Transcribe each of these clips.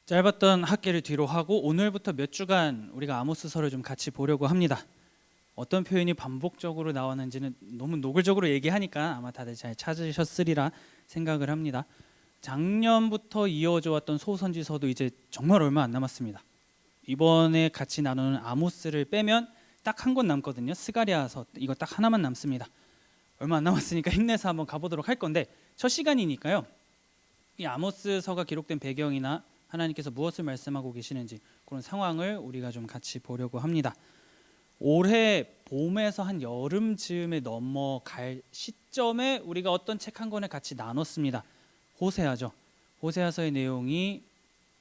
짧았던 학기를 뒤로 하고 오늘부터 몇 주간 우리가 아모스서를 좀 같이 보려고 합니다. 어떤 표현이 반복적으로 나왔는지는 너무 노골적으로 얘기하니까 아마 다들 잘 찾으셨으리라 생각을 합니다. 작년부터 이어져 왔던 소선지서도 이제 정말 얼마 안 남았습니다. 이번에 같이 나누는 아모스를 빼면 딱 한 권 남거든요. 스가랴서 이거 딱 하나만 남습니다. 얼마 안 남았으니까 힘내서 한번 가보도록 할 건데 첫 시간이니까요. 이 아모스서가 기록된 배경이나 하나님께서 무엇을 말씀하고 계시는지 그런 상황을 우리가 좀 같이 보려고 합니다. 올해 봄에서 한 여름 즈음에 넘어갈 시점에 우리가 어떤 책 한 권을 같이 나눴습니다. 호세아죠. 호세아서의 내용이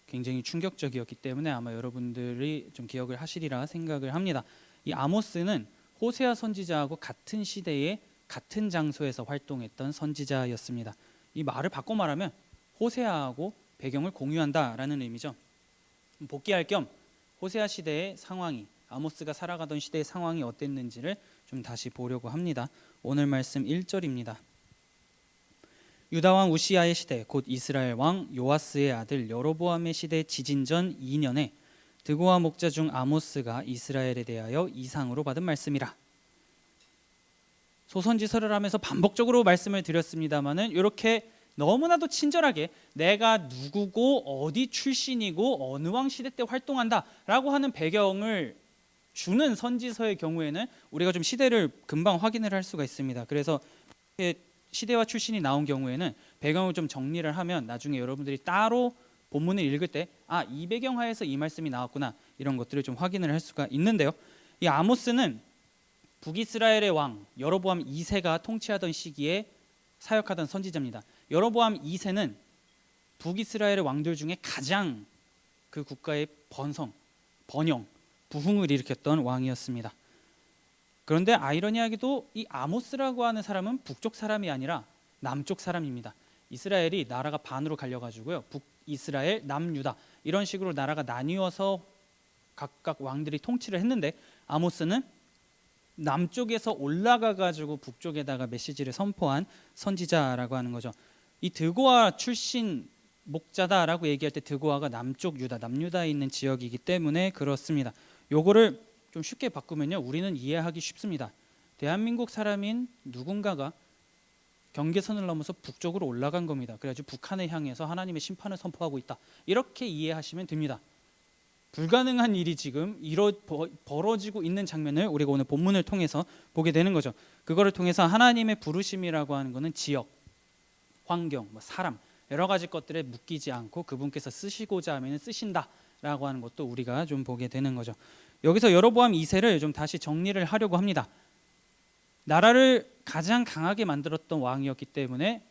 굉장히 충격적이었기 때문에 아마 여러분들이 좀 기억을 하시리라 생각을 합니다. 이 아모스는 호세아 선지자하고 같은 시대에 같은 장소에서 활동했던 선지자였습니다. 이 말을 바꿔 말하면 호세아하고 배경을 공유한다라는 의미죠. 복귀할 겸 호세아 시대의 상황이 아모스가 살아가던 시대의 상황이 어땠는지를 좀 다시 보려고 합니다. 오늘 말씀 1절입니다. 유다 왕 우시아의 시대 곧 이스라엘 왕 요아스의 아들 여로보암의 시대 지진 전 2년에 드고아 목자 중 아모스가 이스라엘에 대하여 이상으로 받은 말씀이라. 소선지서를 하면서 반복적으로 말씀을 드렸습니다마는 이렇게 너무나도 친절하게 내가 누구고 어디 출신이고 어느 왕 시대 때 활동한다라고 하는 배경을 주는 선지서의 경우에는 우리가 좀 시대를 금방 확인을 할 수가 있습니다. 그래서 시대와 출신이 나온 경우에는 배경을 좀 정리를 하면 나중에 여러분들이 따로 본문을 읽을 때 이 배경하에서 이 말씀이 나왔구나 이런 것들을 좀 확인을 할 수가 있는데요. 이 아모스는 북이스라엘의 왕 여로보암 2세가 통치하던 시기에 사역하던 선지자입니다. 여로보암 2세는 북이스라엘의 왕들 중에 가장 그 국가의 번영, 부흥을 일으켰던 왕이었습니다. 그런데 아이러니하게도 이 아모스라고 하는 사람은 북쪽 사람이 아니라 남쪽 사람입니다. 이스라엘이 나라가 반으로 갈려가지고요. 북이스라엘, 남유다 이런 식으로 나라가 나뉘어서 각각 왕들이 통치를 했는데 아모스는 남쪽에서 올라가가지고 북쪽에다가 메시지를 선포한 선지자라고 하는 거죠. 이 드고아 출신 목자다라고 얘기할 때 드고아가 남쪽 유다, 남유다에 있는 지역이기 때문에 그렇습니다. 요거를 좀 쉽게 바꾸면요, 우리는 이해하기 쉽습니다. 대한민국 사람인 누군가가 경계선을 넘어서 북쪽으로 올라간 겁니다. 그래가지고 북한을 향해서 하나님의 심판을 선포하고 있다. 이렇게 이해하시면 됩니다. 불가능한 일이 지금 벌어지고 있는 장면을 우리가 오늘 본문을 통해서 보게 되는 거죠. 그거를 통해서 하나님의 부르심이라고 하는 것은 지역, 환경, 사람 여러 가지 것들에 묶이지 않고 그분께서 쓰시고자 하면 쓰신다라고 하는 것도 우리가 좀 보게 되는 거죠. 여기서 여로보암 2세를 좀 다시 정리를 하려고 합니다. 나라를 가장 강하게 만들었던 왕이었기 때문에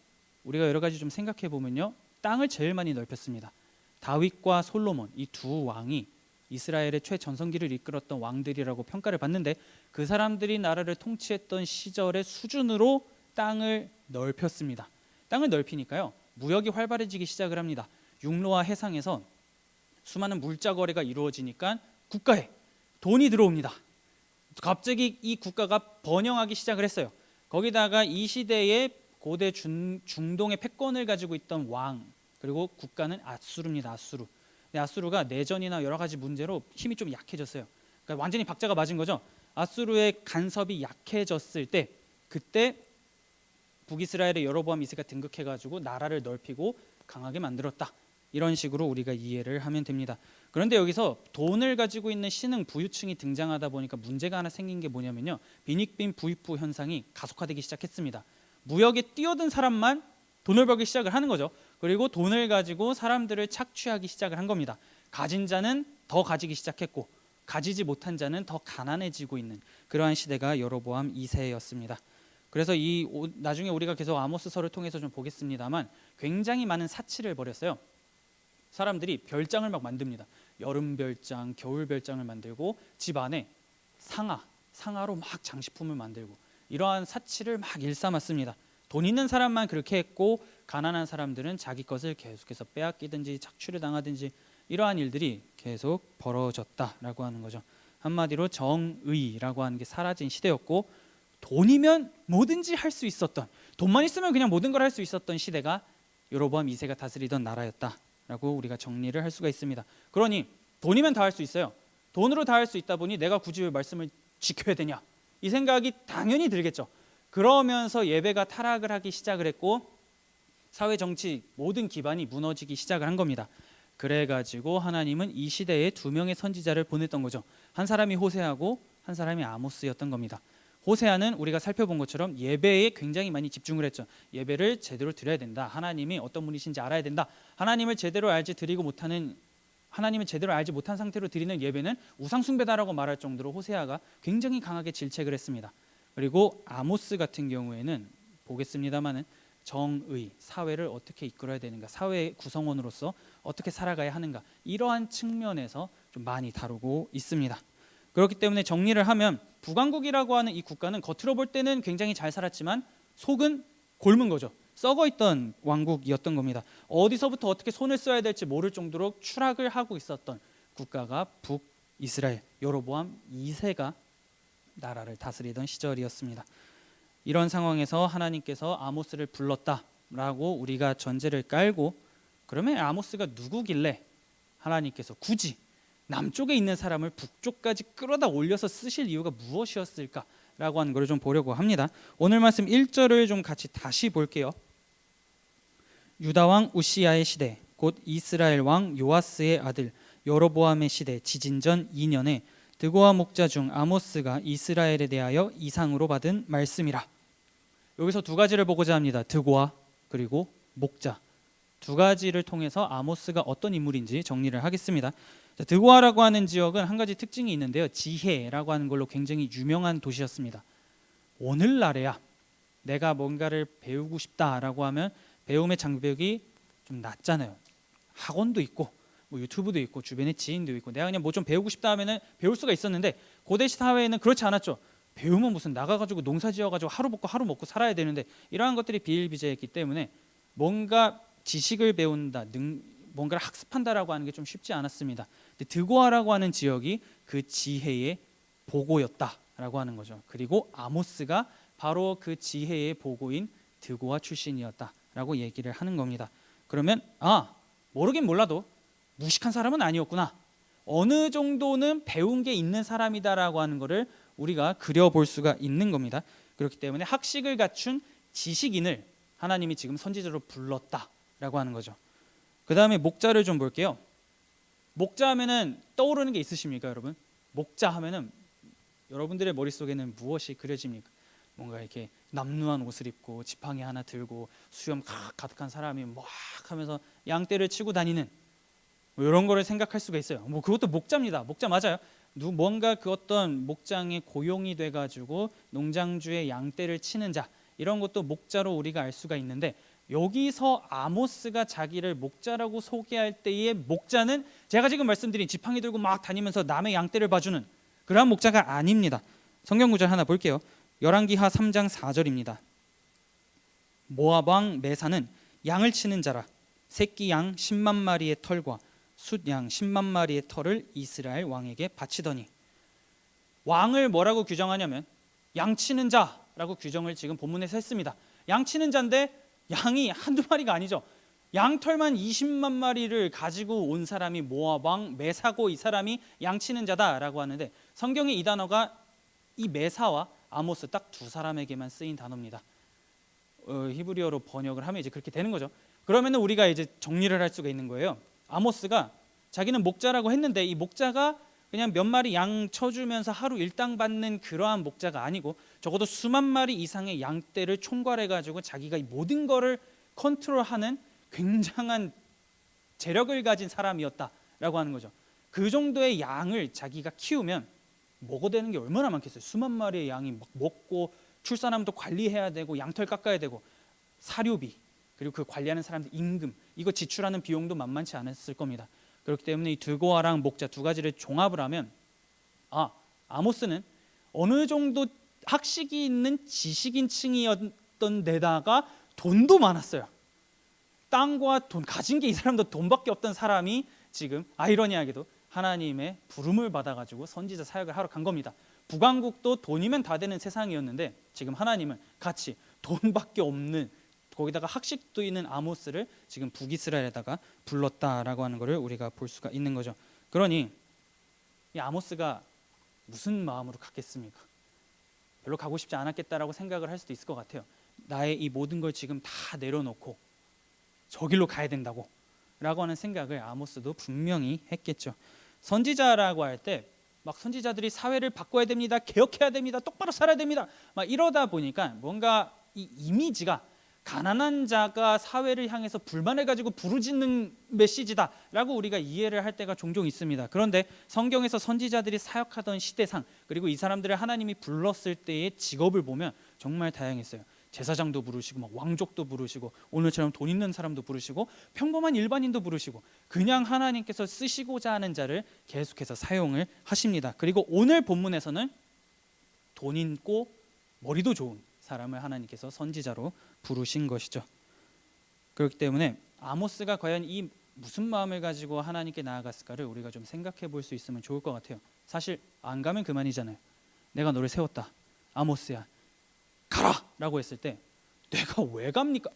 우리가 여러 가지 좀 생각해 보면요, 땅을 제일 많이 넓혔습니다. 다윗과 솔로몬 이 두 왕이 이스라엘의 최전성기를 이끌었던 왕들이라고 평가를 받는데 그 사람들이 나라를 통치했던 시절의 수준으로 땅을 넓혔습니다. 땅을 넓히니까요, 무역이 활발해지기 시작을 합니다. 육로와 해상에서 수많은 물자 거래가 이루어지니까 국가에 돈이 들어옵니다. 갑자기 이 국가가 번영하기 시작을 했어요. 거기다가 이 시대에 고대 중동의 패권을 가지고 있던 왕 그리고 국가는 아수르입니다. 아수르. 근데 아수르가 내전이나 여러 가지 문제로 힘이 좀 약해졌어요. 그러니까 완전히 박자가 맞은 거죠. 아수르의 간섭이 약해졌을 때 그때 북이스라엘의 여로보암 2세가 등극해가지고 나라를 넓히고 강하게 만들었다. 이런 식으로 우리가 이해를 하면 됩니다. 그런데 여기서 돈을 가지고 있는 신흥 부유층이 등장하다 보니까 문제가 하나 생긴 게 뭐냐면요, 빈익빈 부익부 현상이 가속화되기 시작했습니다. 무역에 뛰어든 사람만 돈을 벌기 시작을 하는 거죠. 그리고 돈을 가지고 사람들을 착취하기 시작을 한 겁니다. 가진 자는 더 가지기 시작했고 가지지 못한 자는 더 가난해지고 있는 그러한 시대가 여로보암 2세였습니다. 그래서 나중에 우리가 계속 아모스서를 통해서 좀 보겠습니다만 굉장히 많은 사치를 벌였어요. 사람들이 별장을 막 만듭니다. 여름 별장, 겨울 별장을 만들고 집 안에 상아로 막 장식품을 만들고 이러한 사치를 막 일삼았습니다. 돈 있는 사람만 그렇게 했고 가난한 사람들은 자기 것을 계속해서 빼앗기든지 착취를 당하든지 이러한 일들이 계속 벌어졌다라고 하는 거죠. 한마디로 정의라고 하는 게 사라진 시대였고 돈이면 뭐든지 할 수 있었던, 돈만 있으면 그냥 모든 걸 할 수 있었던 시대가 여로보암 2세가 다스리던 나라였다. 라고 우리가 정리를 할 수가 있습니다. 그러니 돈이면 다 할 수 있어요. 돈으로 다 할 수 있다 보니 내가 굳이 왜 말씀을 지켜야 되냐, 이 생각이 당연히 들겠죠. 그러면서 예배가 타락을 하기 시작을 했고 사회 정치 모든 기반이 무너지기 시작을 한 겁니다. 그래가지고 하나님은 이 시대에 두 명의 선지자를 보냈던 거죠. 한 사람이 호세아고 한 사람이 아모스였던 겁니다. 호세아는 우리가 살펴본 것처럼 예배에 굉장히 많이 집중을 했죠. 예배를 제대로 드려야 된다. 하나님이 어떤 분이신지 알아야 된다. 하나님을 제대로 알지 못한 상태로 드리는 예배는 우상숭배다라고 말할 정도로 호세아가 굉장히 강하게 질책을 했습니다. 그리고 아모스 같은 경우에는 보겠습니다마는 정의, 사회를 어떻게 이끌어야 되는가, 사회의 구성원으로서 어떻게 살아가야 하는가, 이러한 측면에서 좀 많이 다루고 있습니다. 그렇기 때문에 정리를 하면 북왕국이라고 하는 이 국가는 겉으로 볼 때는 굉장히 잘 살았지만 속은 곪은 거죠. 썩어있던 왕국이었던 겁니다. 어디서부터 어떻게 손을 써야 될지 모를 정도로 추락을 하고 있었던 국가가 북이스라엘 여로보암 2세가 나라를 다스리던 시절이었습니다. 이런 상황에서 하나님께서 아모스를 불렀다라고 우리가 전제를 깔고, 그러면 아모스가 누구길래 하나님께서 굳이 남쪽에 있는 사람을 북쪽까지 끌어다 올려서 쓰실 이유가 무엇이었을까라고 하는 걸 좀 보려고 합니다. 오늘 말씀 1절을 좀 같이 다시 볼게요. 유다 왕 우시야의 시대, 곧 이스라엘 왕 요아스의 아들 여로보암의 시대 지진전 2년에 드고아 목자 중 아모스가 이스라엘에 대하여 이상으로 받은 말씀이라. 여기서 두 가지를 보고자 합니다. 드고아 그리고 목자, 두 가지를 통해서 아모스가 어떤 인물인지 정리를 하겠습니다. 드고아라고 하는 지역은 한 가지 특징이 있는데요. 지헤라고 하는 걸로 굉장히 유명한 도시였습니다. 오늘날에야 내가 뭔가를 배우고 싶다라고 하면 배움의 장벽이 좀 낮잖아요. 학원도 있고 뭐 유튜브도 있고 주변에 지인도 있고 내가 그냥 뭐 좀 배우고 싶다 하면은 배울 수가 있었는데 고대 사회에는 그렇지 않았죠. 배우면 무슨 나가가지고 농사 지어가지고 하루 먹고 살아야 되는데 이러한 것들이 비일비재했기 때문에 뭔가 지식을 배운다, 뭔가를 학습한다라고 하는 게 좀 쉽지 않았습니다. 근데 드고아라고 하는 지역이 그 지혜의 보고였다라고 하는 거죠. 그리고 아모스가 바로 그 지혜의 보고인 드고아 출신이었다라고 얘기를 하는 겁니다. 그러면 모르긴 몰라도 무식한 사람은 아니었구나, 어느 정도는 배운 게 있는 사람이다라고 하는 것을 우리가 그려볼 수가 있는 겁니다. 그렇기 때문에 학식을 갖춘 지식인을 하나님이 지금 선지자로 불렀다라고 하는 거죠. 그 다음에 목자를 좀 볼게요. 목자 하면은 떠오르는 게 있으십니까, 여러분? 목자 하면은 여러분들의 머릿속에는 무엇이 그려집니까? 뭔가 이렇게 남루한 옷을 입고 지팡이 하나 들고 수염 가득한 사람이 막 하면서 양떼를 치고 다니는 뭐 이런 거를 생각할 수가 있어요. 뭐 그것도 목자입니다. 목자 맞아요. 뭔가 그 어떤 목장에 고용이 돼가지고 농장주의 양떼를 치는 자, 이런 것도 목자로 우리가 알 수가 있는데, 여기서 아모스가 자기를 목자라고 소개할 때의 목자는 제가 지금 말씀드린 지팡이 들고 막 다니면서 남의 양떼를 봐주는 그러한 목자가 아닙니다. 성경 구절 하나 볼게요. 열왕기하 3장 4절입니다. 모압 왕 메사는 양을 치는 자라. 새끼 양 10만 마리의 털과 숫양 10만 마리의 털을 이스라엘 왕에게 바치더니, 왕을 뭐라고 규정하냐면 양치는 자라고 규정을 지금 본문에서 했습니다. 양치는 자인데 양이 한두 마리가 아니죠. 양털만 20만 마리를 가지고 온 사람이 모압 왕 메사고, 이 사람이 양치는 자다라고 하는데, 성경에 이 단어가 이 메사와 아모스 딱 두 사람에게만 쓰인 단어입니다. 히브리어로 번역을 하면 이제 그렇게 되는 거죠. 그러면 우리가 이제 정리를 할 수가 있는 거예요. 아모스가 자기는 목자라고 했는데 이 목자가 그냥 몇 마리 양 쳐주면서 하루 일당 받는 그러한 목자가 아니고 적어도 수만 마리 이상의 양떼를 총괄해가지고 자기가 이 모든 거를 컨트롤하는 굉장한 재력을 가진 사람이었다라고 하는 거죠. 그 정도의 양을 자기가 키우면 먹어대는 게 얼마나 많겠어요. 수만 마리의 양이 막 먹고 출산하면 또 관리해야 되고 양털 깎아야 되고 사료비, 그리고 그 관리하는 사람들 임금, 이거 지출하는 비용도 만만치 않았을 겁니다. 그렇기 때문에 이 드고아랑 목자 두 가지를 종합을 하면 아모스는 어느 정도 학식이 있는 지식인층이었던 데다가 돈도 많았어요. 땅과 돈 가진 게 이 사람도 돈밖에 없던 사람이 지금 아이러니하게도 하나님의 부름을 받아가지고 선지자 사역을 하러 간 겁니다. 북왕국도 돈이면 다 되는 세상이었는데 지금 하나님은 같이 돈밖에 없는 거기다가 학식도 있는 아모스를 지금 북이스라엘에다가 불렀다라고 하는 것을 우리가 볼 수가 있는 거죠. 그러니 이 아모스가 무슨 마음으로 갔겠습니까? 별로 가고 싶지 않았겠다라고 생각을 할 수도 있을 것 같아요. 나의 이 모든 걸 지금 다 내려놓고 저 길로 가야 된다고 라고 하는 생각을 아모스도 분명히 했겠죠. 선지자라고 할 때 막 선지자들이 사회를 바꿔야 됩니다, 개혁해야 됩니다, 똑바로 살아야 됩니다 막 이러다 보니까 뭔가 이 이미지가 가난한 자가 사회를 향해서 불만을 가지고 부르짖는 메시지다라고 우리가 이해를 할 때가 종종 있습니다. 그런데 성경에서 선지자들이 사역하던 시대상, 그리고 이 사람들을 하나님이 불렀을 때의 직업을 보면 정말 다양했어요. 제사장도 부르시고 막 왕족도 부르시고 오늘처럼 돈 있는 사람도 부르시고 평범한 일반인도 부르시고 그냥 하나님께서 쓰시고자 하는 자를 계속해서 사용을 하십니다. 그리고 오늘 본문에서는 돈 있고 머리도 좋은 사람을 하나님께서 선지자로 부르신 것이죠. 그렇기 때문에 아모스가 과연 이 무슨 마음을 가지고 하나님께 나아갔을까를 우리가 좀 생각해 볼 수 있으면 좋을 것 같아요. 사실 안 가면 그만이잖아요. 내가 너를 세웠다, 아모스야 가라 라고 했을 때 내가 왜 갑니까?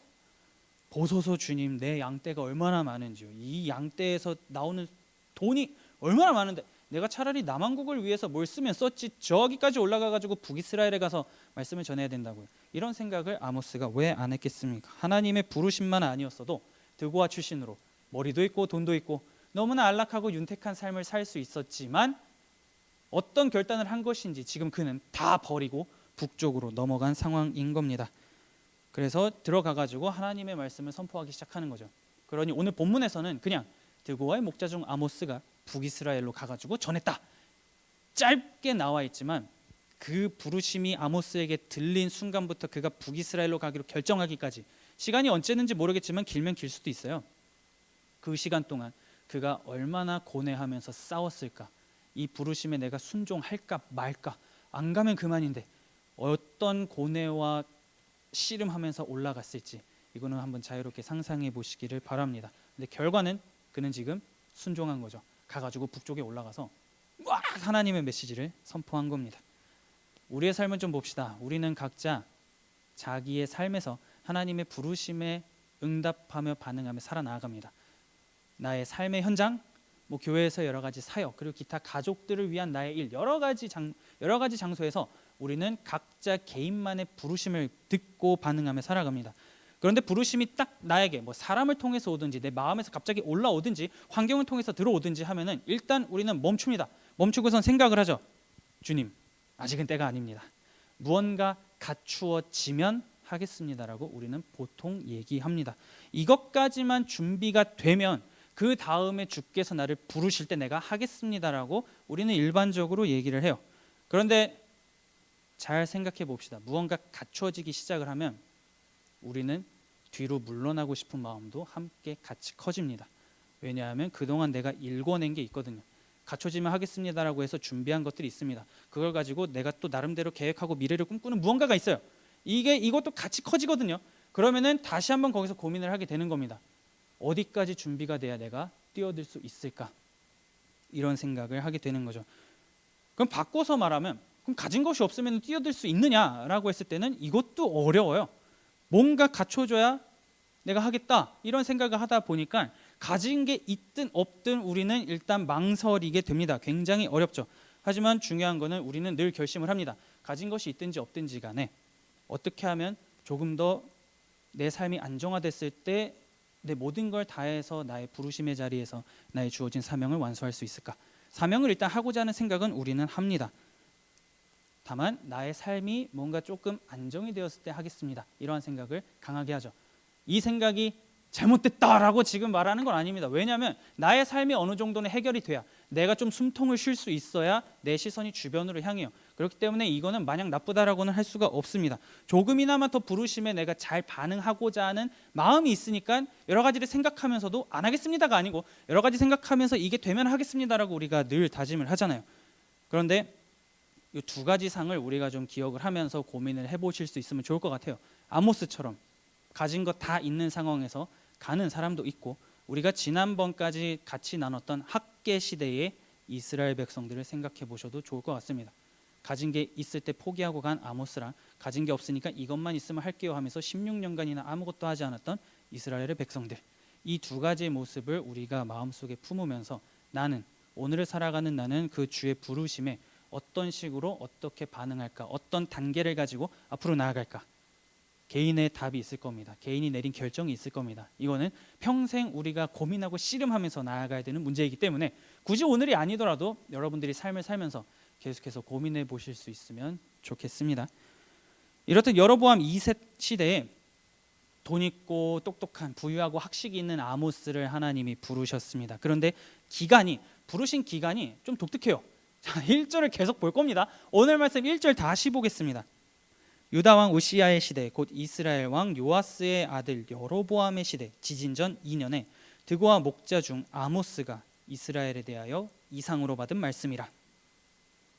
보소서 주님, 내 양떼가 얼마나 많은지요. 이 양떼에서 나오는 돈이 얼마나 많은데 내가 차라리 남왕국을 위해서 뭘 쓰면 썼지 저기까지 올라가가지고 북이스라엘에 가서 말씀을 전해야 된다고요. 이런 생각을 아모스가 왜 안 했겠습니까? 하나님의 부르심만 아니었어도 드고아 출신으로 머리도 있고 돈도 있고 너무나 안락하고 윤택한 삶을 살 수 있었지만 어떤 결단을 한 것인지 지금 그는 다 버리고 북쪽으로 넘어간 상황인 겁니다. 그래서 들어가가지고 하나님의 말씀을 선포하기 시작하는 거죠. 그러니 오늘 본문에서는 그냥 드고아의 목자 중 아모스가 북이스라엘로 가가지고 전했다, 짧게 나와 있지만 그 부르심이 아모스에게 들린 순간부터 그가 북이스라엘로 가기로 결정하기까지 시간이 언제는지 모르겠지만 길면 길 수도 있어요. 그 시간 동안 그가 얼마나 고뇌하면서 싸웠을까. 이 부르심에 내가 순종할까 말까, 안 가면 그만인데 어떤 고뇌와 씨름하면서 올라갔을지 이거는 한번 자유롭게 상상해 보시기를 바랍니다. 근데 결과는 그는 지금 순종한 거죠. 가가지고 북쪽에 올라가서 막 하나님의 메시지를 선포한 겁니다. 우리의 삶을 좀 봅시다. 우리는 각자 자기의 삶에서 하나님의 부르심에 응답하며 반응하며 살아나갑니다. 나의 삶의 현장, 뭐 교회에서 여러 가지 사역, 그리고 기타 가족들을 위한 나의 일, 여러 가지 장소에서 우리는 각자 개인만의 부르심을 듣고 반응하며 살아갑니다. 그런데 부르심이 딱 나에게 뭐 사람을 통해서 오든지 내 마음에서 갑자기 올라오든지 환경을 통해서 들어오든지 하면은 일단 우리는 멈춥니다. 멈추고선 생각을 하죠. 주님, 아직은 때가 아닙니다. 무언가 갖추어지면 하겠습니다라고 우리는 보통 얘기합니다. 이것까지만 준비가 되면 그 다음에 주께서 나를 부르실 때 내가 하겠습니다라고 우리는 일반적으로 얘기를 해요. 그런데 잘 생각해 봅시다. 무언가 갖추어지기 시작을 하면 우리는 뒤로 물러나고 싶은 마음도 함께 같이 커집니다. 왜냐하면 그동안 내가 일궈낸 게 있거든요. 갖춰지면 하겠습니다라고 해서 준비한 것들이 있습니다. 그걸 가지고 내가 또 나름대로 계획하고 미래를 꿈꾸는 무언가가 있어요. 이것도 같이 커지거든요. 그러면은 다시 한번 거기서 고민을 하게 되는 겁니다. 어디까지 준비가 돼야 내가 뛰어들 수 있을까? 이런 생각을 하게 되는 거죠. 그럼 바꿔서 말하면 그럼 가진 것이 없으면 뛰어들 수 있느냐라고 했을 때는 이것도 어려워요. 뭔가 갖춰줘야 내가 하겠다 이런 생각을 하다 보니까 가진 게 있든 없든 우리는 일단 망설이게 됩니다. 굉장히 어렵죠. 하지만 중요한 거는 우리는 늘 결심을 합니다. 가진 것이 있든지 없든지 간에 어떻게 하면 조금 더 내 삶이 안정화됐을 때 내 모든 걸 다해서 나의 부르심의 자리에서 나의 주어진 사명을 완수할 수 있을까? 사명을 일단 하고자 하는 생각은 우리는 합니다. 다만 나의 삶이 뭔가 조금 안정이 되었을 때 하겠습니다. 이러한 생각을 강하게 하죠. 이 생각이 잘못됐다라고 지금 말하는 건 아닙니다. 왜냐하면 나의 삶이 어느 정도는 해결이 돼야 내가 좀 숨통을 쉴 수 있어야 내 시선이 주변으로 향해요. 그렇기 때문에 이거는 마냥 나쁘다라고는 할 수가 없습니다. 조금이나마 더 부르심에 내가 잘 반응하고자 하는 마음이 있으니까 여러 가지를 생각하면서도 안 하겠습니다가 아니고 여러 가지 생각하면서 이게 되면 하겠습니다라고 우리가 늘 다짐을 하잖아요. 그런데 이 두 가지 상을 우리가 좀 기억을 하면서 고민을 해보실 수 있으면 좋을 것 같아요. 아모스처럼 가진 거 다 있는 상황에서 가는 사람도 있고 우리가 지난번까지 같이 나눴던 학계 시대의 이스라엘 백성들을 생각해 보셔도 좋을 것 같습니다. 가진 게 있을 때 포기하고 간 아모스랑 가진 게 없으니까 이것만 있으면 할게요 하면서 16년간이나 아무것도 하지 않았던 이스라엘의 백성들, 이 두 가지의 모습을 우리가 마음속에 품으면서 나는, 오늘을 살아가는 나는 그 주의 부르심에 어떤 식으로 어떻게 반응할까, 어떤 단계를 가지고 앞으로 나아갈까, 개인의 답이 있을 겁니다. 개인이 내린 결정이 있을 겁니다. 이거는 평생 우리가 고민하고 씨름하면서 나아가야 되는 문제이기 때문에 굳이 오늘이 아니더라도 여러분들이 삶을 살면서 계속해서 고민해 보실 수 있으면 좋겠습니다. 이렇듯 여로보암 2세 시대에 돈 있고 똑똑한 부유하고 학식이 있는 아모스를 하나님이 부르셨습니다. 그런데 부르신 기간이 좀 독특해요. 자, 1절을 계속 볼 겁니다. 오늘 말씀 1절 다시 보겠습니다. 유다 왕 우시야의 시대, 곧 이스라엘 왕 요아스의 아들 여로보암의 시대, 지진전 2년에 드고와 목자 중 아모스가 이스라엘에 대하여 이상으로 받은 말씀이라.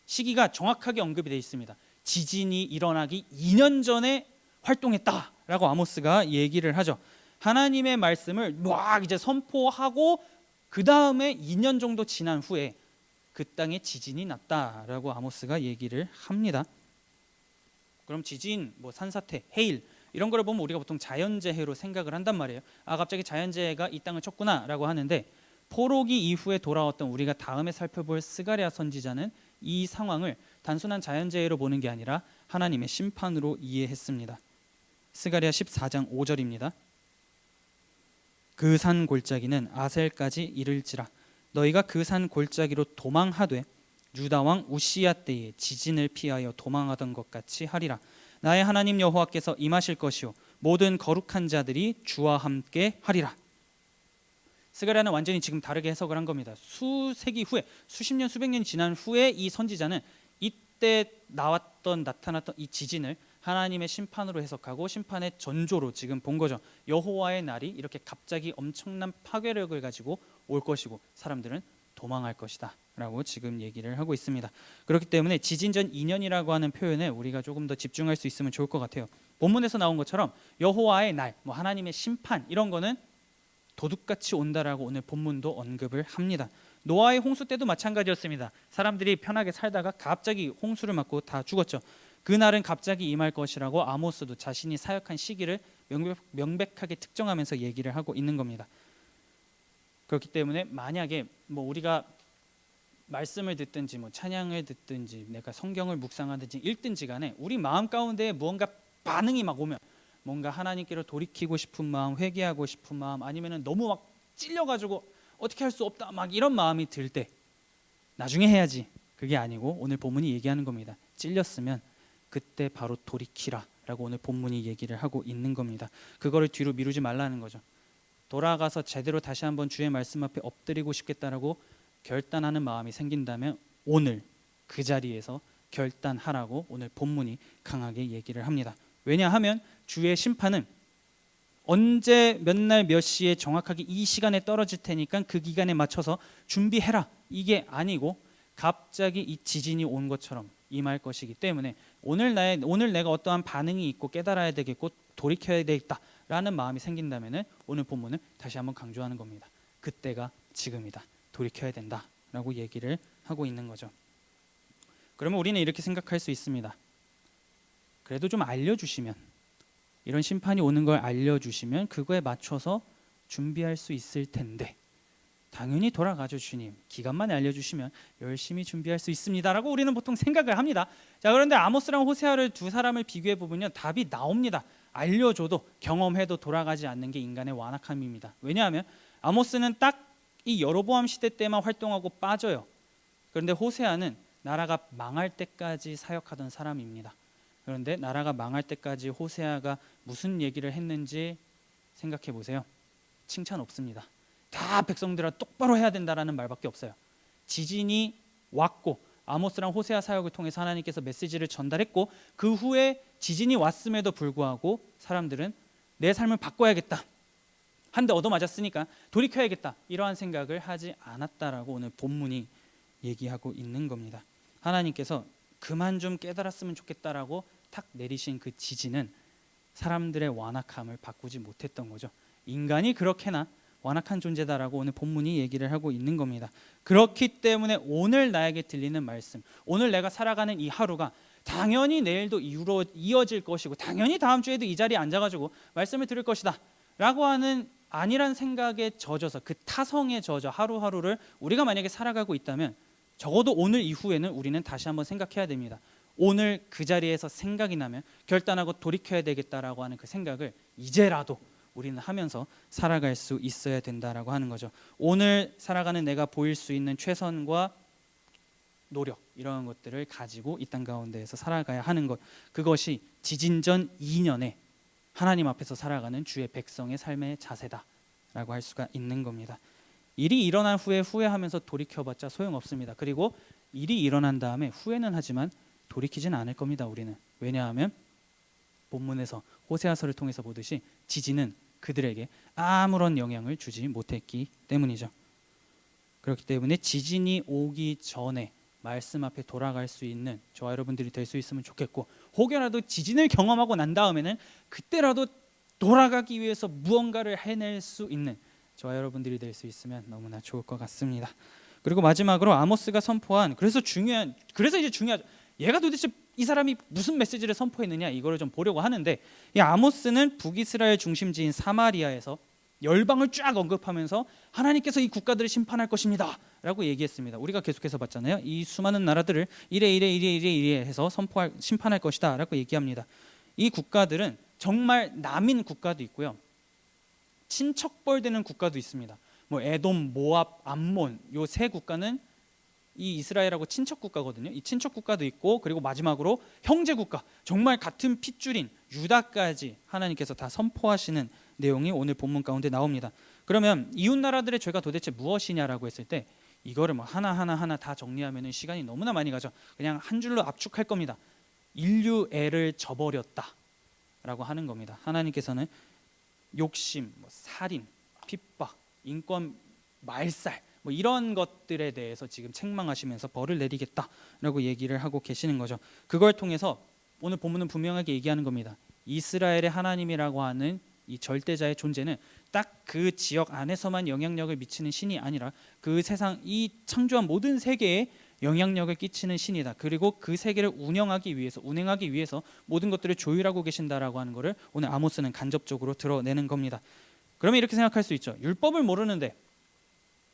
시기가 정확하게 언급이 되어 있습니다. 지진이 일어나기 2년 전에 활동했다라고 아모스가 얘기를 하죠. 하나님의 말씀을 막 이제 선포하고 그 다음에 2년 정도 지난 후에 그 땅에 지진이 났다라고 아모스가 얘기를 합니다. 그럼 지진, 산사태, 해일 이런 거를 보면 우리가 보통 자연재해로 생각을 한단 말이에요. 갑자기 자연재해가 이 땅을 쳤구나라고 하는데, 포로기 이후에 돌아왔던 우리가 다음에 살펴볼 스가랴 선지자는 이 상황을 단순한 자연재해로 보는 게 아니라 하나님의 심판으로 이해했습니다. 스가랴 14장 5절입니다. 그 산 골짜기는 아셀까지 이를지라. 너희가 그 산 골짜기로 도망하되 유다 왕 우시야 때에 지진을 피하여 도망하던 것 같이 하리라. 나의 하나님 여호와께서 임하실 것이요 모든 거룩한 자들이 주와 함께 하리라. 스가랴는 완전히 지금 다르게 해석을 한 겁니다. 수세기 후에, 수십 년 수백 년 지난 후에 이 선지자는 이때 나타났던 이 지진을 하나님의 심판으로 해석하고 심판의 전조로 지금 본 거죠. 여호와의 날이 이렇게 갑자기 엄청난 파괴력을 가지고 올 것이고 사람들은 도망할 것이다 라고 지금 얘기를 하고 있습니다. 그렇기 때문에 지진전 2년이라고 하는 표현에 우리가 조금 더 집중할 수 있으면 좋을 것 같아요. 본문에서 나온 것처럼 여호와의 날, 하나님의 심판 이런 거는 도둑같이 온다라고 오늘 본문도 언급을 합니다. 노아의 홍수 때도 마찬가지였습니다. 사람들이 편하게 살다가 갑자기 홍수를 맞고 다 죽었죠. 그날은 갑자기 임할 것이라고 아모스도 자신이 사역한 시기를 명백하게 특정하면서 얘기를 하고 있는 겁니다. 그렇기 때문에 만약에 우리가 말씀을 듣든지 찬양을 듣든지 내가 성경을 묵상하든지 읽든지 간에 우리 마음 가운데 무언가 반응이 막 오면, 뭔가 하나님께로 돌이키고 싶은 마음, 회개하고 싶은 마음, 아니면 너무 막 찔려가지고 어떻게 할 수 없다 이런 마음이 들 때 나중에 해야지, 그게 아니고 오늘 본문이 얘기하는 겁니다. 찔렸으면 그때 바로 돌이키라 라고 오늘 본문이 얘기를 하고 있는 겁니다. 그거를 뒤로 미루지 말라는 거죠. 돌아가서 제대로 다시 한번 주의 말씀 앞에 엎드리고 싶겠다라고 결단하는 마음이 생긴다면 오늘 그 자리에서 결단하라고 오늘 본문이 강하게 얘기를 합니다. 왜냐하면 주의 심판은 언제 몇 날 몇 시에 정확하게 이 시간에 떨어질 테니까 그 기간에 맞춰서 준비해라 이게 아니고 갑자기 이 지진이 온 것처럼 임할 것이기 때문에 오늘 내가 어떠한 반응이 있고 깨달아야 되겠고 돌이켜야 되겠다라는 마음이 생긴다면 오늘 본문은 다시 한번 강조하는 겁니다. 그때가 지금이다. 돌이켜야 된다라고 얘기를 하고 있는 거죠. 그러면 우리는 이렇게 생각할 수 있습니다. 그래도 좀 알려주시면, 이런 심판이 오는 걸 알려주시면 그거에 맞춰서 준비할 수 있을 텐데, 당연히 돌아가죠 주님, 기간만 알려주시면 열심히 준비할 수 있습니다라고 우리는 보통 생각을 합니다. 자, 그런데 아모스랑 호세아를 두 사람을 비교해 보면요, 답이 나옵니다. 알려줘도 경험해도 돌아가지 않는 게 인간의 완악함입니다. 왜냐하면 아모스는 딱 이 여로보암 시대 때만 활동하고 빠져요. 그런데 호세아는 나라가 망할 때까지 사역하던 사람입니다. 그런데 나라가 망할 때까지 호세아가 무슨 얘기를 했는지 생각해 보세요. 칭찬 없습니다. 다 백성들아 똑바로 해야 된다라는 말밖에 없어요. 지진이 왔고 아모스랑 호세아 사역을 통해서 하나님께서 메시지를 전달했고, 그 후에 지진이 왔음에도 불구하고 사람들은 내 삶을 바꿔야겠다, 한 대 얻어맞았으니까 돌이켜야겠다, 이러한 생각을 하지 않았다라고 오늘 본문이 얘기하고 있는 겁니다. 하나님께서 그만 좀 깨달았으면 좋겠다라고 탁 내리신 그 지진은 사람들의 완악함을 바꾸지 못했던 거죠. 인간이 그렇게나 완악한 존재다라고 오늘 본문이 얘기를 하고 있는 겁니다. 그렇기 때문에 오늘 나에게 들리는 말씀, 오늘 내가 살아가는 이 하루가 당연히 내일도 이어질 것이고 당연히 다음 주에도 이 자리에 앉아가지고 말씀을 들을 것이다 라고 하는 아니란 생각에 젖어서, 그 타성에 젖어 하루하루를 우리가 만약에 살아가고 있다면 적어도 오늘 이후에는 우리는 다시 한번 생각해야 됩니다. 오늘 그 자리에서 생각이 나면 결단하고 돌이켜야 되겠다라고 하는 그 생각을 이제라도 우리는 하면서 살아갈 수 있어야 된다라고 하는 거죠. 오늘 살아가는 내가 보일 수 있는 최선과 노력, 이런 것들을 가지고 이 땅 가운데에서 살아가야 하는 것, 그것이 지진전 2년에 하나님 앞에서 살아가는 주의 백성의 삶의 자세다라고 할 수가 있는 겁니다. 일이 일어난 후에 후회하면서 돌이켜봤자 소용없습니다. 그리고 일이 일어난 다음에 후회는 하지만 돌이키진 않을 겁니다. 우리는. 왜냐하면 본문에서 호세아서를 통해서 보듯이 지진은 그들에게 아무런 영향을 주지 못했기 때문이죠. 그렇기 때문에 지진이 오기 전에 말씀 앞에 돌아갈 수 있는 저와 여러분들이 될 수 있으면 좋겠고, 혹여라도 지진을 경험하고 난 다음에는 그때라도 돌아가기 위해서 무언가를 해낼 수 있는 저와 여러분들이 될 수 있으면 너무나 좋을 것 같습니다. 그리고 마지막으로 아모스가 선포한, 그래서 이제 중요하죠. 얘가 도대체 이 사람이 무슨 메시지를 선포했느냐, 이거를 좀 보려고 하는데, 이 아모스는 북이스라엘 중심지인 사마리아에서 열방을 쫙 언급하면서 하나님께서 이 국가들을 심판할 것입니다 라고 얘기했습니다. 우리가 계속해서 봤잖아요. 이 수많은 나라들을 이래 해서 심판할 것이다 라고 얘기합니다. 이 국가들은 정말 남인 국가도 있고요, 친척벌되는 국가도 있습니다. 뭐 에돔, 모압, 암몬, 요 세 국가는 이 이스라엘하고 친척 국가거든요. 이 친척 국가도 있고, 그리고 마지막으로 형제 국가, 정말 같은 핏줄인 유다까지 하나님께서 다 선포하시는 내용이 오늘 본문 가운데 나옵니다. 그러면 이웃 나라들의 죄가 도대체 무엇이냐라고 했을 때, 이거를 뭐 하나 다 정리하면 시간이 너무나 많이 가죠. 그냥 한 줄로 압축할 겁니다. 인류애를 저버렸다라고 하는 겁니다. 하나님께서는 욕심, 살인, 핍박, 인권 말살, 뭐 이런 것들에 대해서 지금 책망하시면서 벌을 내리겠다라고 얘기를 하고 계시는 거죠. 그걸 통해서 오늘 본문은 분명하게 얘기하는 겁니다. 이스라엘의 하나님이라고 하는 이 절대자의 존재는 딱 그 지역 안에서만 영향력을 미치는 신이 아니라 그 세상, 이 창조한 모든 세계에 영향력을 끼치는 신이다. 그리고 그 세계를 운행하기 위해서 모든 것들을 조율하고 계신다라고 하는 것을 오늘 아모스는 간접적으로 드러내는 겁니다. 그러면 이렇게 생각할 수 있죠. 율법을 모르는데,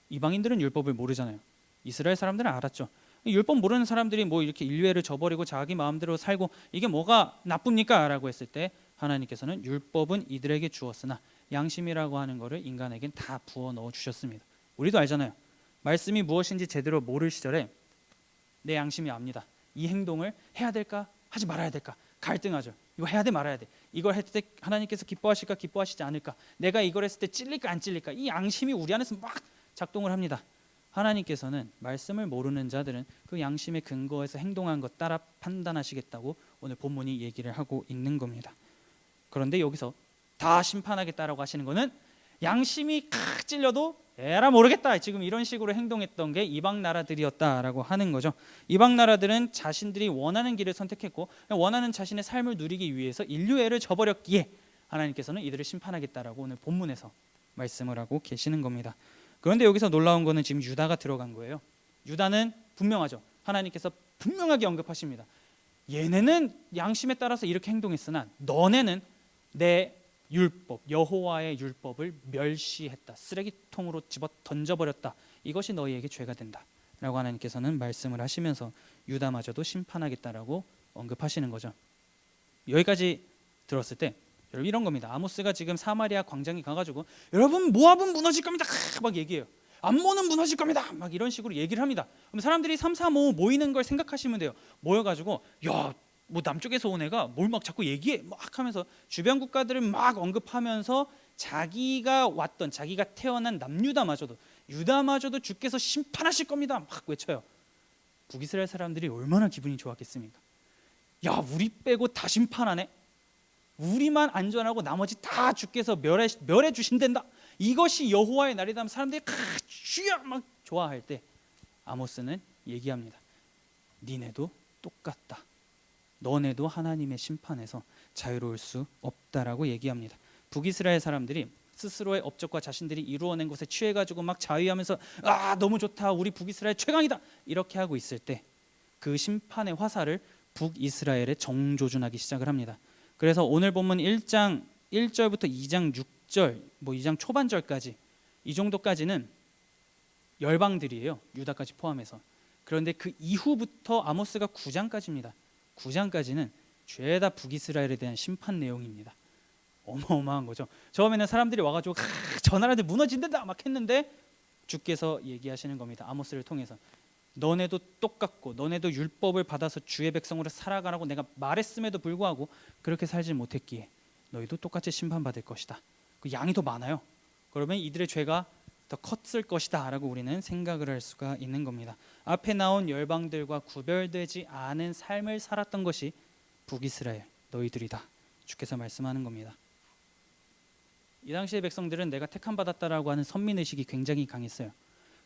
이방인들은 율법을 모르잖아요. 이스라엘 사람들은 알았죠. 율법 모르는 사람들이 뭐 이렇게 인류애를 저버리고 자기 마음대로 살고 이게 뭐가 나쁩니까? 라고 했을 때 하나님께서는 율법은 이들에게 주었으나 양심이라고 하는 것을 인간에겐 다 부어 넣어 주셨습니다. 우리도 알잖아요. 말씀이 무엇인지 제대로 모를 시절에 내 양심이 압니다. 이 행동을 해야 될까 하지 말아야 될까 갈등하죠. 이거 해야 돼 말아야 돼. 이걸 했을 때 하나님께서 기뻐하실까 기뻐하시지 않을까, 내가 이걸 했을 때 찔릴까 안 찔릴까, 이 양심이 우리 안에서 막 작동을 합니다. 하나님께서는 말씀을 모르는 자들은 그 양심의 근거에서 행동한 것 따라 판단하시겠다고 오늘 본문이 얘기를 하고 있는 겁니다. 그런데 여기서 다 심판하겠다라고 하시는 거는 양심이 칵 찔려도 에라 모르겠다, 지금 이런 식으로 행동했던 게 이방 나라들이었다라고 하는 거죠. 이방 나라들은 자신들이 원하는 길을 선택했고 원하는 자신의 삶을 누리기 위해서 인류애를 저버렸기에 하나님께서는 이들을 심판하겠다라고 오늘 본문에서 말씀을 하고 계시는 겁니다. 그런데 여기서 놀라운 거는 지금 유다가 들어간 거예요. 유다는 분명하죠. 하나님께서 분명하게 언급하십니다. 얘네는 양심에 따라서 이렇게 행동했으나 너네는 내 율법, 여호와의 율법을 멸시했다, 쓰레기통으로 집어 던져버렸다, 이것이 너희에게 죄가 된다 라고 하나님께서는 말씀을 하시면서 유다마저도 심판하겠다라고 언급하시는 거죠. 여기까지 들었을 때 여러분 이런 겁니다. 아모스가 지금 사마리아 광장에 가가지고 여러분 모압은 무너질 겁니다 막 얘기해요. 암몬은 무너질 겁니다 막 이런 식으로 얘기를 합니다. 그럼 사람들이 3, 4, 5 모이는 걸 생각하시면 돼요. 모여가지고 야 뭐 남쪽에서 온 애가 뭘 막 자꾸 얘기해 막 하면서 주변 국가들을 막 언급하면서 자기가 태어난 유다마저도 주께서 심판하실 겁니다 막 외쳐요. 북이스라엘 사람들이 얼마나 기분이 좋았겠습니까? 야 우리 빼고 다 심판하네, 우리만 안전하고 나머지 다 주께서 멸해 주신단다, 이것이 여호와의 날이다 하면 사람들이 주여 막 좋아할 때 아모스는 얘기합니다. 니네도 똑같다, 너네도 하나님의 심판에서 자유로울 수 없다라고 얘기합니다. 북이스라엘 사람들이 스스로의 업적과 자신들이 이루어낸 것에 취해가지고 막 자위하면서 아 너무 좋다 우리 북이스라엘 최강이다 이렇게 하고 있을 때 그 심판의 화살을 북이스라엘에 정조준하기 시작을 합니다. 그래서 오늘 본문 1장 1절부터 2장 6절 뭐 2장 초반절까지 이 정도까지는 열방들이에요. 유다까지 포함해서. 그런데 그 이후부터 아모스가 9장까지입니다. 9장까지는 죄다 북이스라엘에 대한 심판 내용입니다. 어마어마한 거죠. 처음에는 사람들이 와가지고 저 나라들 무너진다 막 했는데 주께서 얘기하시는 겁니다. 아모스를 통해서 너네도 똑같고 너네도 율법을 받아서 주의 백성으로 살아가라고 내가 말했음에도 불구하고 그렇게 살지 못했기에 너희도 똑같이 심판받을 것이다. 그 양이 더 많아요. 그러면 이들의 죄가 더 컸을 것이다 라고 우리는 생각을 할 수가 있는 겁니다. 앞에 나온 열방들과 구별되지 않은 삶을 살았던 것이 북이스라엘 너희들이다 주께서 말씀하는 겁니다. 이 당시의 백성들은 내가 택함받았다라고 하는 선민의식이 굉장히 강했어요.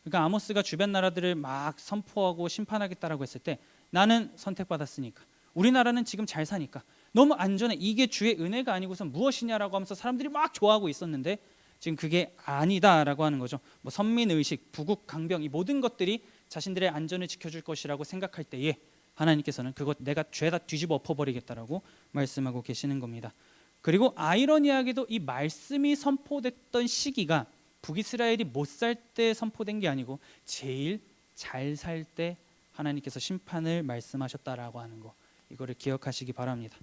그러니까 아모스가 주변 나라들을 막 선포하고 심판하겠다라고 했을 때 나는 선택받았으니까 우리나라는 지금 잘 사니까 너무 안전해 이게 주의 은혜가 아니고선 무엇이냐라고 하면서 사람들이 막 좋아하고 있었는데 지금 그게 아니다라고 하는 거죠. 뭐 선민의식, 부국 강병 이 모든 것들이 자신들의 안전을 지켜줄 것이라고 생각할 때에 하나님께서는 그것 내가 죄다 뒤집어 엎어버리겠다라고 말씀하고 계시는 겁니다. 그리고 아이러니하게도 이 말씀이 선포됐던 시기가 북이스라엘이 못 살 때 선포된 게 아니고 제일 잘 살 때 하나님께서 심판을 말씀하셨다라고 하는 거 이거를 기억하시기 바랍니다.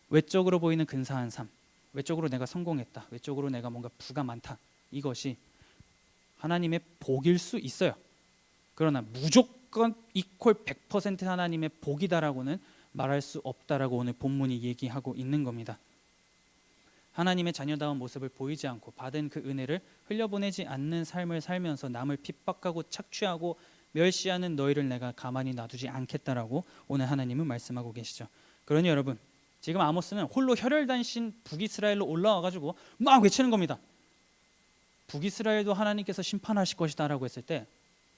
외적으로 보이는 근사한 삶, 외적으로 내가 성공했다, 외적으로 내가 뭔가 부가 많다 이것이 하나님의 복일 수 있어요. 그러나 무조건 이퀄 100% 하나님의 복이다라고는 말할 수 없다라고 오늘 본문이 얘기하고 있는 겁니다. 하나님의 자녀다운 모습을 보이지 않고 받은 그 은혜를 흘려보내지 않는 삶을 살면서 남을 핍박하고 착취하고 멸시하는 너희를 내가 가만히 놔두지 않겠다라고 오늘 하나님은 말씀하고 계시죠. 그러니 여러분 지금 아모스는 홀로 혈혈단신 북이스라엘로 올라와가지고 막 외치는 겁니다. 북이스라엘도 하나님께서 심판하실 것이다 라고 했을 때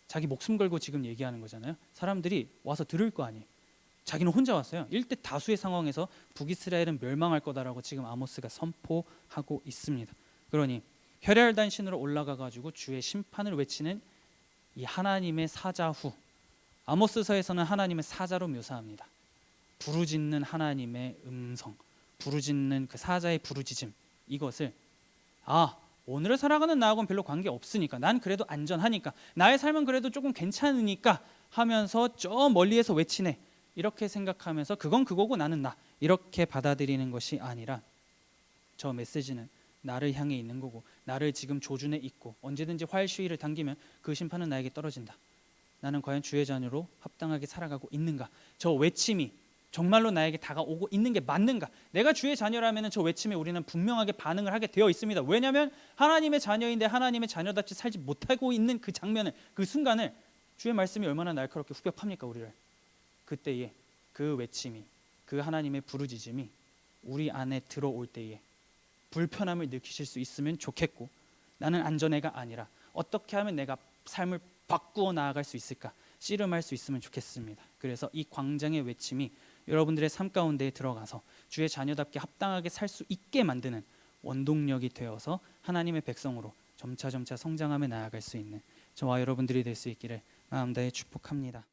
자기 목숨 걸고 지금 얘기하는 거잖아요. 사람들이 와서 들을 거 아니에요. 자기는 혼자 왔어요. 일대 다수의 상황에서 북이스라엘은 멸망할 거다라고 지금 아모스가 선포하고 있습니다. 그러니 혈혈단신으로 올라가가지고 주의 심판을 외치는 이 하나님의 사자후 아모스서에서는 하나님의 사자로 묘사합니다. 부르짖는 하나님의 음성, 부르짖는 그 사자의 부르짖음 이것을 오늘을 살아가는 나하고는 별로 관계 없으니까 난 그래도 안전하니까 나의 삶은 그래도 조금 괜찮으니까 하면서 저 멀리에서 외치네 이렇게 생각하면서 그건 그거고 나는 나 이렇게 받아들이는 것이 아니라 저 메시지는 나를 향해 있는 거고 나를 지금 조준에 있고 언제든지 활시위를 당기면 그 심판은 나에게 떨어진다. 나는 과연 주의 자녀로 합당하게 살아가고 있는가? 저 외침이 정말로 나에게 다가오고 있는 게 맞는가? 내가 주의 자녀라면 저 외침에 우리는 분명하게 반응을 하게 되어 있습니다. 왜냐하면 하나님의 자녀인데 하나님의 자녀답지 살지 못하고 있는 그 장면을 그 순간을 주의 말씀이 얼마나 날카롭게 후벼 팝니까 우리를. 그때에 그 외침이 그 하나님의 부르짖음이 우리 안에 들어올 때에 불편함을 느끼실 수 있으면 좋겠고 나는 안전해가 아니라 어떻게 하면 내가 삶을 바꾸어 나아갈 수 있을까 씨름할 수 있으면 좋겠습니다. 그래서 이 광장의 외침이 여러분들의 삶 가운데에 들어가서 주의 자녀답게 합당하게 살 수 있게 만드는 원동력이 되어서 하나님의 백성으로 점차 성장하며 나아갈 수 있는 저와 여러분들이 될 수 있기를 마음 다해 축복합니다.